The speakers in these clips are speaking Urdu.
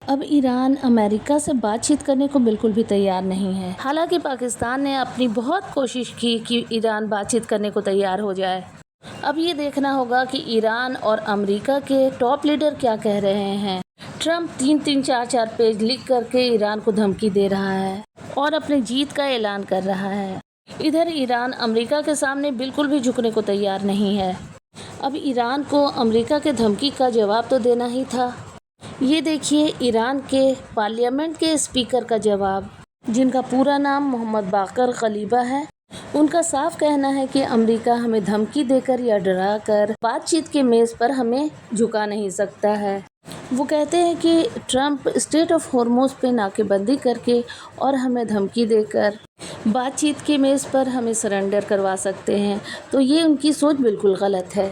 اب ایران امریکہ سے بات چیت کرنے کو بالکل بھی تیار نہیں ہے۔ حالانکہ پاکستان نے اپنی بہت کوشش کی کہ ایران بات چیت کرنے کو تیار ہو جائے۔ اب یہ دیکھنا ہوگا کہ ایران اور امریکہ کے ٹاپ لیڈر کیا کہہ رہے ہیں۔ ٹرمپ 3-4 پیج لکھ کر کے ایران کو دھمکی دے رہا ہے اور اپنی جیت کا اعلان کر رہا ہے۔ ادھر ایران امریکہ کے سامنے بالکل بھی جھکنے کو تیار نہیں ہے۔ اب ایران کو امریکہ کے دھمکی کا جواب تو دینا ہی تھا۔ یہ دیکھیے ایران کے پارلیمنٹ کے اسپیکر کا جواب، جن کا پورا نام محمد باقر غلیبہ ہے۔ ان کا صاف کہنا ہے کہ امریکہ ہمیں دھمکی دے کر یا ڈرا کر بات چیت کے میز پر ہمیں جھکا نہیں سکتا ہے۔ وہ کہتے ہیں کہ ٹرمپ اسٹریٹ آف ہارموز پہ ناکے بندی کر کے اور ہمیں دھمکی دے کر بات چیت کے میز پر ہمیں سرنڈر کروا سکتے ہیں، تو یہ ان کی سوچ بالکل غلط ہے۔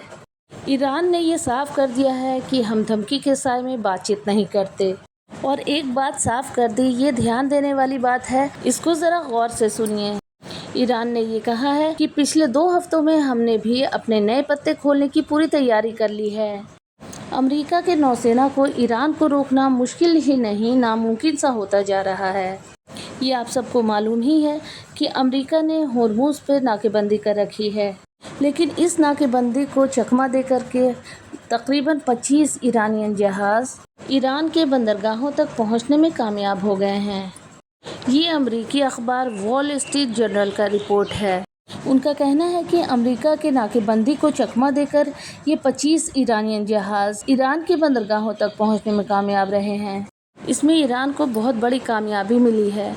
ایران نے یہ صاف کر دیا ہے کہ ہم دھمکی کے سائے میں بات چیت نہیں کرتے، اور ایک بات صاف کر دی، یہ دھیان دینے والی بات ہے، اس کو ذرا غور سے سنیے۔ ایران نے یہ کہا ہے کہ پچھلے 2 ہفتوں میں ہم نے بھی اپنے نئے پتے کھولنے کی پوری تیاری کر لی ہے۔ امریکہ کے نوسینا کو ایران کو روکنا مشکل ہی نہیں ناممکن سا ہوتا جا رہا ہے۔ یہ آپ سب کو معلوم ہی ہے کہ امریکہ نے ہرمز پہ ناکے بندی کر رکھی ہے، لیکن اس ناکے بندی کو چکمہ دے کر کے تقریباً 25 ایرانی جہاز ایران کے بندرگاہوں تک پہنچنے میں کامیاب ہو گئے ہیں۔ یہ امریکی اخبار وال اسٹریٹ جرنل کا رپورٹ ہے۔ ان کا کہنا ہے کہ امریکہ کے ناکے بندی کو چکمہ دے کر یہ 25 ایرانی جہاز ایران کے بندرگاہوں تک پہنچنے میں کامیاب رہے ہیں۔ اس میں ایران کو بہت بڑی کامیابی ملی ہے۔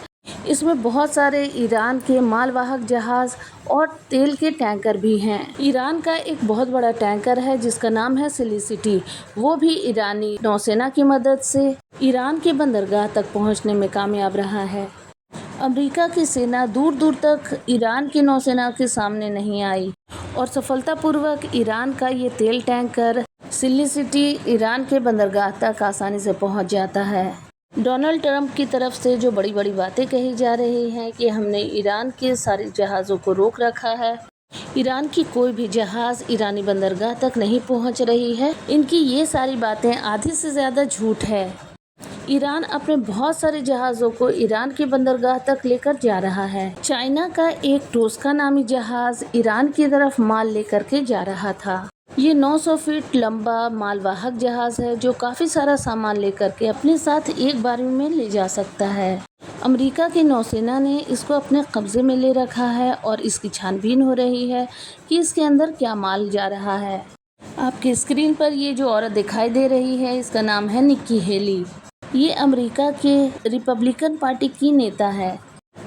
اس میں بہت سارے ایران کے مال واہک جہاز اور تیل کے ٹینکر بھی ہیں۔ ایران کا ایک بہت بڑا ٹینکر ہے جس کا نام ہے سیلیسٹی، وہ بھی ایرانی نوسینا کی مدد سے ایران کے بندرگاہ تک پہنچنے میں کامیاب رہا ہے۔ امریکہ کی سینا دور دور تک ایران کی نوسینا کے سامنے نہیں آئی اور سفلتا پوروک ایران کا یہ تیل ٹینکر سیلیسٹی ایران کے بندرگاہ تک آسانی سے پہنچ جاتا ہے۔ ڈونلڈ ٹرمپ کی طرف سے جو بڑی بڑی باتیں کہی جا رہی ہیں کہ ہم نے ایران کے سارے جہازوں کو روک رکھا ہے، ایران کی کوئی بھی جہاز ایرانی بندرگاہ تک نہیں پہنچ رہی ہے، ان کی یہ ساری باتیں آدھی سے زیادہ جھوٹ ہے۔ ایران اپنے بہت سارے جہازوں کو ایران کے بندرگاہ تک لے کر جا رہا ہے۔ چائنا کا ایک ٹوسکا نامی جہاز ایران کی طرف مال لے کر کے جا رہا تھا۔ یہ 900 فٹ لمبا مال واہک جہاز ہے جو کافی سارا سامان لے کر کے اپنے ساتھ ایک بار میں لے جا سکتا ہے۔ امریکہ کی نوسینا نے اس کو اپنے قبضے میں لے رکھا ہے اور اس کی چھان بین ہو رہی ہے کہ اس کے اندر کیا مال جا رہا ہے۔ آپ کی اسکرین پر یہ جو عورت دکھائی دے رہی ہے، اس کا نام ہے نکی ہیلی۔ یہ امریکہ کے ریپبلکن پارٹی کی نیتا ہے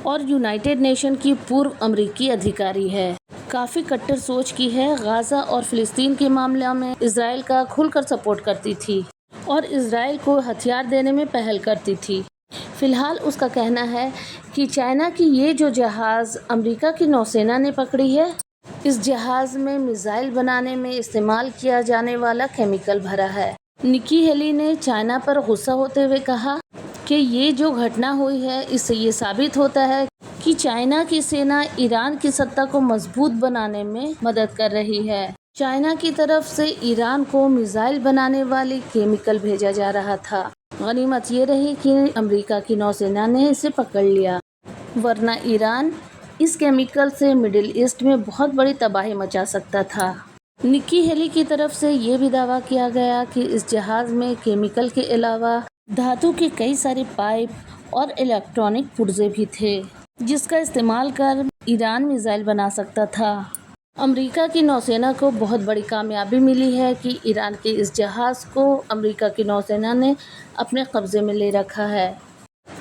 اور یونائٹڈ نیشن کی پورو امریکی ادھیکاری ہے۔ کافی کٹر سوچ کی ہے، غزہ اور فلسطین کے معاملہ میں اسرائیل کا کھل کر سپورٹ کرتی تھی اور اسرائیل کو ہتھیار دینے میں پہل کرتی تھی۔ فی الحال اس کا کہنا ہے کہ چائنا کی یہ جو جہاز امریکہ کی نوسینا نے پکڑی ہے، اس جہاز میں میزائل بنانے میں استعمال کیا جانے والا کیمیکل بھرا ہے۔ نکی ہیلی نے چائنا پر غصہ ہوتے ہوئے کہا کہ یہ جو گھٹنا ہوئی ہے، اس سے یہ ثابت ہوتا ہے کہ چائنا کی سینا ایران کی سطح کو مضبوط بنانے میں مدد کر رہی ہے۔ چائنا کی طرف سے ایران کو میزائل بنانے والی کیمیکل بھیجا جا رہا تھا۔ غنیمت یہ رہی کہ امریکہ کی نوسینا نے اسے پکڑ لیا، ورنہ ایران اس کیمیکل سے مڈل ایسٹ میں بہت بڑی تباہی مچا سکتا تھا۔ نکی ہیلی کی طرف سے یہ بھی دعویٰ کیا گیا کہ اس جہاز میں کیمیکل کے علاوہ دھاتوں کے کئی سارے پائپ اور الیکٹرانک پرزے بھی تھے، جس کا استعمال کر ایران میزائل بنا سکتا تھا۔ امریکہ کی نوسینا کو بہت بڑی کامیابی ملی ہے کہ ایران کے اس جہاز کو امریکہ کی نوسینا نے اپنے قبضے میں لے رکھا ہے۔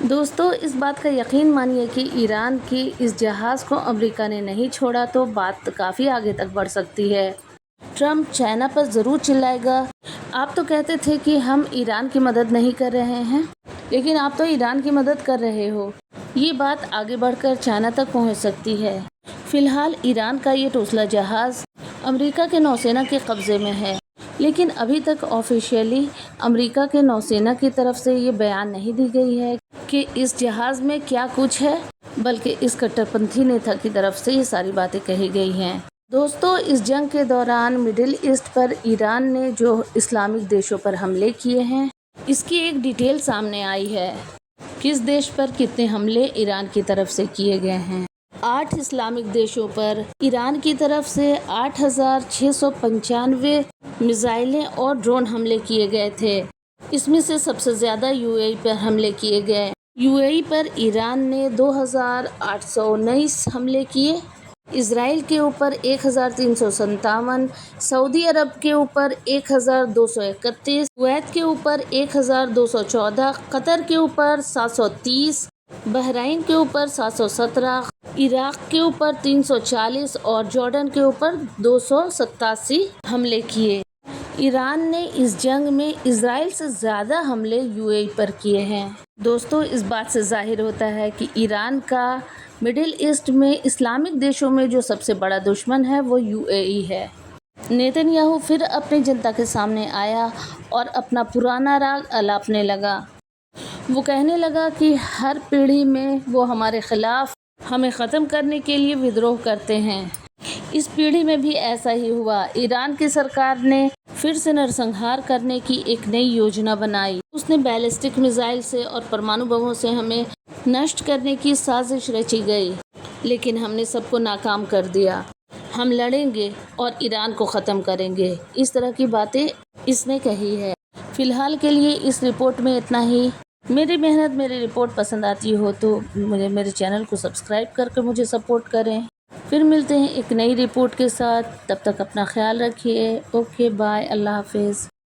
دوستو، اس بات کا یقین مانیے کہ ایران کے اس جہاز کو امریکہ نے نہیں چھوڑا تو بات کافی آگے تک بڑھ سکتی ہے۔ ٹرمپ چائنا پر ضرور چلائے گا۔ آپ تو کہتے تھے کہ ہم ایران کی مدد نہیں کر رہے ہیں، لیکن آپ تو ایران کی مدد کر رہے ہو۔ یہ بات آگے بڑھ کر چائنا تک پہنچ سکتی ہے۔ فی الحال ایران کا یہ ٹوسلا جہاز امریکہ کے نوسینا کے قبضے میں ہے، لیکن ابھی تک آفیشیلی امریکہ کے نوسینا کی طرف سے یہ بیان نہیں دی گئی ہے کہ اس جہاز میں کیا کچھ ہے، بلکہ اس کٹر پنتھی نیتا کی طرف سے یہ ساری باتیں کہی گئی ہیں۔ دوستو، اس جنگ کے دوران مڈل ایسٹ پر ایران نے جو اسلامک دیشوں پر حملے کیے ہیں، اس کی ایک ڈیٹیل سامنے آئی ہے۔ کس دیش پر کتنے حملے ایران کی طرف سے کیے گئے ہیں؟ 8 اسلامک دیشوں پر ایران کی طرف سے 8,695 میزائلیں اور ڈرون حملے کیے گئے تھے۔ اس میں سے سب سے زیادہ یو اے ای پر حملے کیے گئے۔ یو اے ای پر ایران نے 2,819 حملے کیے، اسرائیل کے اوپر 1,357، سعودی عرب کے اوپر 1,231، کویت کے اوپر 1,214، قطر کے اوپر 730، بحرین کے اوپر 717، عراق کے اوپر 340 اور جارڈن کے اوپر 287 حملے کیے۔ ایران نے اس جنگ میں اسرائیل سے زیادہ حملے یو اے ای پر کیے ہیں۔ دوستو، اس بات سے ظاہر ہوتا ہے کہ ایران کا مڈل ایسٹ میں اسلامک دیشوں میں جو سب سے بڑا دشمن ہے وہ یو اے ای ہے۔ نیتن یاہو پھر اپنی جنتا کے سامنے آیا اور اپنا پرانا راگ الاپنے لگا۔ وہ کہنے لگا کہ ہر پیڑھی میں وہ ہمارے خلاف ہمیں ختم کرنے کے لیے ودروہ کرتے ہیں۔ اس پیڑھی میں بھی ایسا ہی ہوا۔ ایران کی سرکار نے پھر سے نرسنہار کرنے کی ایک نئی یوجنا بنائی۔ اس نے بیلسٹک میزائل سے اور پرمانو بموں سے ہمیں نشٹ کرنے کی سازش رچی گئی، لیکن ہم نے سب کو ناکام کر دیا۔ ہم لڑیں گے اور ایران کو ختم کریں گے۔ اس طرح کی باتیں اس نے کہی ہے۔ فی الحال کے لیے اس رپورٹ میں اتنا ہی۔ میری محنت، میری رپورٹ پسند آتی ہو تو میرے چینل کو سبسکرائب کر کے مجھے سپورٹ کریں۔ پھر ملتے ہیں ایک نئی رپورٹ کے ساتھ، تب تک اپنا خیال رکھیے۔ اوکے، بائے، اللہ حافظ۔